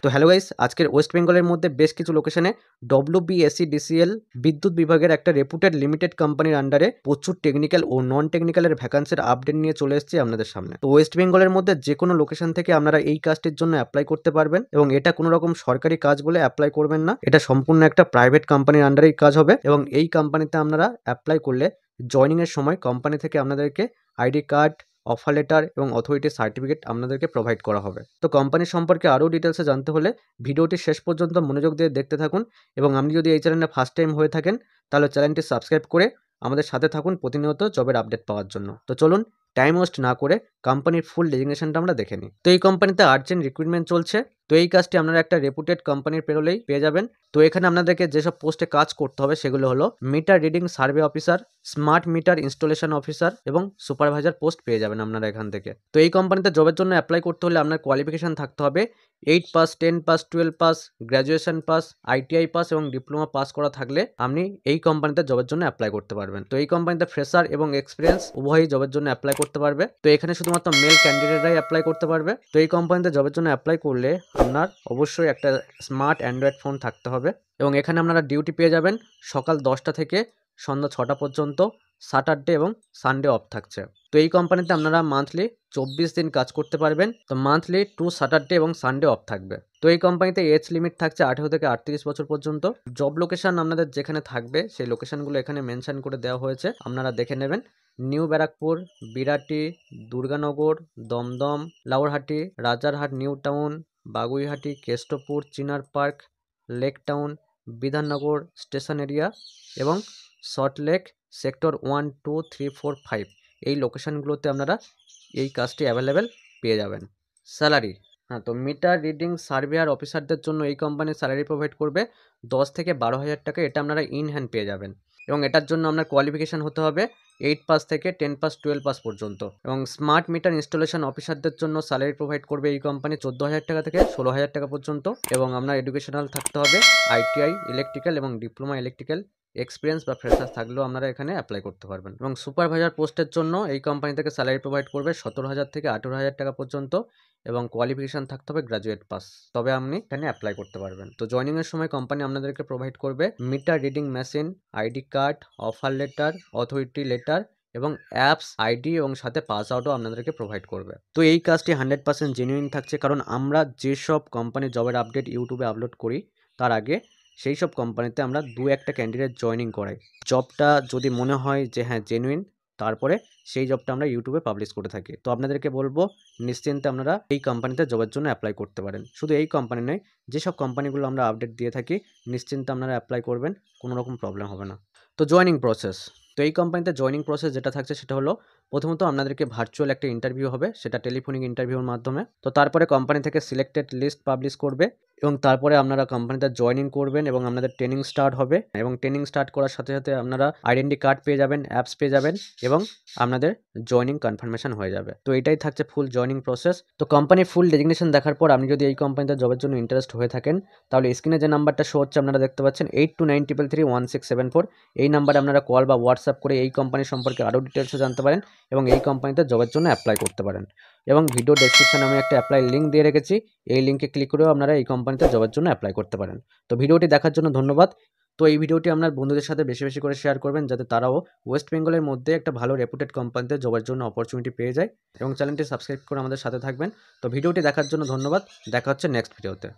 তো hello guys, আজকের West বেঙ্গলের মধ্যে বেশ কিছু লোকেশনে WBSEDCL বিদ্যুৎ বিভাগের একটা রেপুটেড লিমিটেড কোম্পানির আন্ডারে প্রচুর টেকনিক্যাল ও নন টেকনিক্যালের ভ্যাকান্সির আপডেট নিয়ে চলে এসেছি আপনাদের সামনে। তো ওয়েস্ট বেঙ্গলের মধ্যে যে কোনো লোকেশন থেকে আপনারা এই কাজটির জন্য অ্যাপ্লাই করতে পারবেন এবং এটা কোনো রকম সরকারি কাজ বলে অ্যাপ্লাই করবেন না। এটা সম্পূর্ণ একটা প্রাইভেট কোম্পানির আন্ডারেই কাজ হবে এবং এই কোম্পানিতে আপনারা অ্যাপ্লাই করলে জয়নিংয়ের সময় কোম্পানি থেকে আপনাদেরকে আইডি কার্ড, অফার লেটার এবং অথরিটি সার্টিফিকেট আপনাদেরকে প্রোভাইড করা হবে। তো কোম্পানি সম্পর্কে আরও ডিটেলসে জানতে হলে ভিডিওটি শেষ পর্যন্ত মনোযোগ দিয়ে দেখতে থাকুন এবং আপনি যদি এই চ্যানেলে ফার্স্ট টাইম হয়ে থাকেন তাহলে চ্যানেলটি সাবস্ক্রাইব করে আমাদের সাথে থাকুন প্রতিনিয়ত জবের আপডেট পাওয়ার জন্য। তো চলুন টাইম ওয়েস্ট না করে কোম্পানির ফুল ডেজিগনেশনটা আমরা দেখে নিই। তো এই কোম্পানিতে আর্জেন্ট রিক্রুটমেন্ট চলছে। তো এই কাজটি আপনারা একটা রেপুটেড কোম্পানির পেরোলেই পেয়ে যাবেন। তো এখানে আপনাদেরকে যেসব পোস্টে কাজ করতে হবে সেগুলো হলো meter reading survey officer, smart meter installation officer এবং সুপারভাইজার পোস্ট পেয়ে যাবেন আপনারা এখান থেকে। তো এই কোম্পানিতে জবের জন্য অ্যাপ্লাই করতে হলে আপনার কোয়ালিফিকেশান থাকতে হবে 8 pass, 10 pass, 12 pass, graduation pass, ITI pass এবং ডিপ্লোমা পাস করা থাকলে আপনি এই কোম্পানিতে জবের জন্য অ্যাপ্লাই করতে পারবেন। তো এই কোম্পানিতে ফ্রেশার এবং এক্সপিরিয়েন্স উভয়ই জবের জন্য অ্যাপ্লাই করতে পারবে। তো এখানে শুধুমাত্র মেল ক্যান্ডিডেটরাই অ্যাপ্লাই করতে পারবে। তো এই কোম্পানিতে জবের জন্য অ্যাপ্লাই করলে আপনার অবশ্যই একটা স্মার্ট অ্যান্ড্রয়েড ফোন থাকতে হবে এবং এখানে আপনারা ডিউটি পেয়ে যাবেন সকাল 10টা থেকে সন্ধ্যা 6টা পর্যন্ত, স্যাটারডে এবং সানডে অফ থাকছে। তো এই কোম্পানিতে আপনারা মান্থলি 24 দিন কাজ করতে পারবেন। তো মান্থলি 2 স্যাটারডে এবং সানডে অফ থাকবে। তো এই কোম্পানিতে এজ লিমিট থাকছে 18 থেকে 38 বছর পর্যন্ত। জব লোকেশন আপনাদের যেখানে থাকবে সেই লোকেশনগুলো এখানে মেনশন করে দেওয়া হয়েছে, আপনারা দেখে নেবেন। New Barrackpore, Birati, Durganagar, Dumdum, Laurhati, Rajarhat New Town, Baguiati, Kestopur, Chinar Park, Lake Town, Bidhannagar station area এবং সল্টলেক সেক্টর 1, 2, 3, 4, 5 এই লোকেশানগুলোতে আপনারা এই কাজটি অ্যাভেলেবেল পেয়ে যাবেন। স্যালারি, তো মিটার রিডিং সার্ভেয়ার অফিসারদের জন্য এই কোম্পানি স্যালারি প্রোভাইড করবে 10 থেকে 12,000 টাকা। এটা আপনারা ইন হ্যান্ড পেয়ে যাবেন এবং এটার জন্য আপনার কোয়ালিফিকেশান হতে হবে 8 পাস থেকে 10 পাস, 12 পাস পর্যন্ত। এবং স্মার্ট মিটার ইনস্টলেশন অফিসারদের জন্য স্যালারি প্রোভাইড করবে এই কোম্পানি 14,000 টাকা থেকে 16,000 টাকা পর্যন্ত এবং আপনার এডুকেশনাল থাকতে হবে ITI ইলেকট্রিক্যাল এবং ডিপ্লোমা ইলেকট্রিক্যাল এক্সপিরিয়েন্স বা ফ্রেশার থাকলেও আপনারা এখানে অ্যাপ্লাই করতে পারবেন। এবং সুপারভাইজার পোস্টের জন্য এই কোম্পানি থেকে স্যালারি প্রোভাইড করবে 17,000 থেকে 18,000 টাকা পর্যন্ত এবং কোয়ালিফিকেশান থাকতে হবে গ্র্যাজুয়েট পাস, তবে আপনি এখানে অ্যাপ্লাই করতে পারবেন। তো জয়নিংয়ের সময় কোম্পানি আপনাদেরকে প্রোভাইড করবে meter reading machine, ID card, offer letter, authority letter এবং অ্যাপস আইডি এবং সাথে পাস আউটও আপনাদেরকে প্রোভাইড করবে। তো এই কাজটি 100% জেনুইন থাকছে, কারণ আমরা যেসব কোম্পানির জবের আপডেট ইউটিউবে আপলোড করি তার আগে সেই সব কোম্পানিতে আমরা 2-1টা ক্যান্ডিডেট জয়নিং করাই। জবটা যদি মনে হয় যে হ্যাঁ জেনুইন, তারপরে সেই জবটা আমরা ইউটিউবে পাবলিশ করে থাকি। তো আপনাদেরকে বলবো নিশ্চিন্তে আপনারা এই কোম্পানিতে জবের জন্য অ্যাপ্লাই করতে পারেন। শুধু এই কোম্পানি নয়, যেসব কোম্পানিগুলো আমরা আপডেট দিয়ে থাকি নিশ্চিন্তে আপনারা অ্যাপ্লাই করবেন, কোনো রকম প্রবলেম হবে না। তো জয়নিং প্রসেস, তো এই কোম্পানিতে জয়নিং প্রসেস যেটা থাকছে সেটা হলো প্রথমত আপনাদেরকে ভার্চুয়াল একটা ইন্টারভিউ হবে, সেটা টেলিফোনিক ইন্টারভিউর মাধ্যমে। তো তারপরে কোম্পানি থেকে সিলেক্টেড লিস্ট পাবলিশ করবে এবং তারপরে আপনারা কোম্পানিতে জয়েনিং করবেন এবং আপনাদের ট্রেনিং স্টার্ট হবে এবং ট্রেনিং স্টার্ট করার সাথে সাথে আপনারা আইডেন্টি কার্ড পেয়ে যাবেন, অ্যাপস পেয়ে যাবেন এবং আপনাদের জয়েনিং কনফার্মেশন হয়ে যাবে। তো এটাই থাকছে ফুল জয়েনিং প্রসেস। তো কোম্পানির ফুল ডেজিগনেশন দেখার পর আপনি যদি এই কোম্পানিতে জবের জন্য ইন্টারেস্ট হয়ে থাকেন তাহলে স্ক্রিনে যে নাম্বারটা শো হচ্ছে আপনারা দেখতে পাচ্ছেন 8293331674, এই নাম্বারে আপনারা কল বা হোয়াটসঅ্যাপ করে এই কোম্পানি সম্পর্কে আরও ডিটেলসে জানতে পারেন এবং এই কোম্পানিতে জবের জন্য অ্যাপ্লাই করতে পারেন। এবং ভিডিও ডেসক্রিপশনে আমি একটা অ্যাপ্লাই লিঙ্ক দিয়ে রেখেছি, এই লিঙ্কে ক্লিক করেও আপনারা এই কোম্পানিতে জবের জন্য অ্যাপ্লাই করতে পারেন। তো ভিডিওটি দেখার জন্য ধন্যবাদ। তো এই ভিডিওটি আপনার বন্ধুদের সাথে বেশি বেশি করে শেয়ার করবেন যাতে তারাও ওয়েস্ট বেঙ্গলের মধ্যে একটা ভালো রেপুটেড কোম্পানিতে জবের জন্য অপরচুনিটি পেয়ে যায় এবং চ্যানেলটি সাবস্ক্রাইব করে আমাদের সাথে থাকবেন। তো ভিডিওটি দেখার জন্য ধন্যবাদ, দেখা হচ্ছে নেক্সট ভিডিওতে।